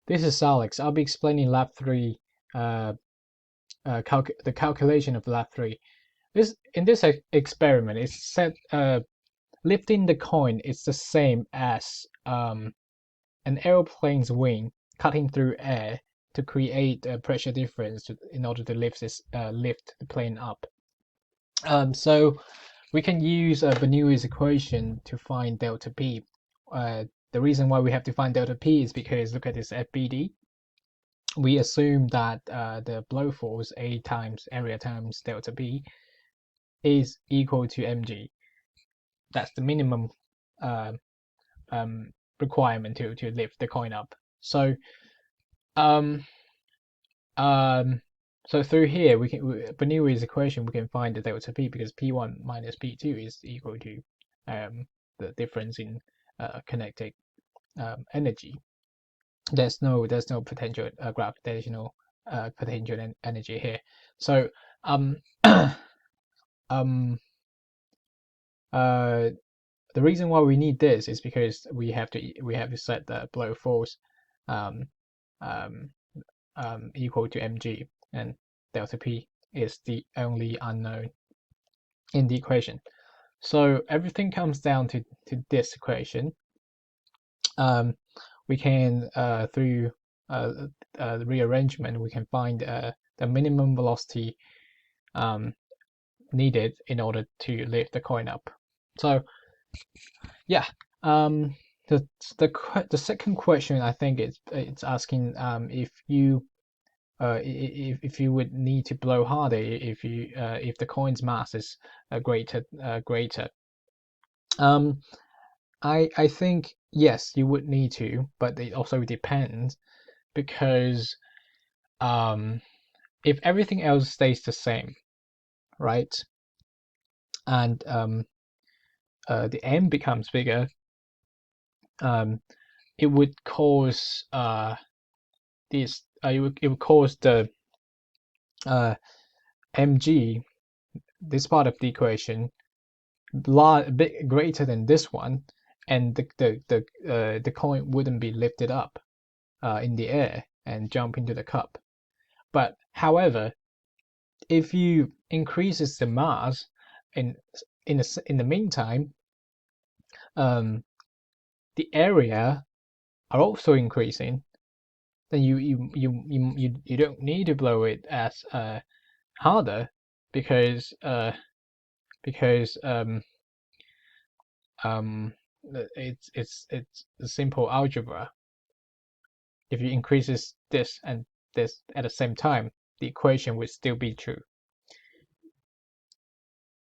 This is Alex. I'll be explaining Lab3, the calculation of Lab3. In this experiment, it's said lifting the coin is the same as an airplane's wing cutting through air to create a pressure difference in order to lift the plane up. So we can use Bernoulli's equation to find delta P. The reason why we have to find delta P is because look at this FBD. We assume that the blow force A times area times delta P is equal to mg. That's the minimum uh, requirement to lift the coin up. So um, um, so through here we can Bernoulli's equation we can find the delta P because P1 minus P2 is equal to the difference in kinetic energy. There's no potential gravitational potential energy here. So um the reason why we need this is because we have to set the blow force um, um, equal to mg, and delta p is the only unknown in the equation. So everything comes down to this equation. We can through the rearrangement we can find the minimum velocity needed in order to lift the coin up. So yeah, the second question I think it's asking if you if you would need to blow harder if the coin's mass is greater. Um, I think yes, you would need to, but it also depends because if everything else stays the same, right, and the m becomes bigger, it would cause this it would cause the mg, this part of the equation, a bit greater than this one, and the coin wouldn't be lifted up in the air and jump into the cup. But however, if you increases the mass in the meantime, the area are also increasing, then you don't need to blow it as harder because it's a simple algebra. If you increases this and this at the same time, the equation would still be true.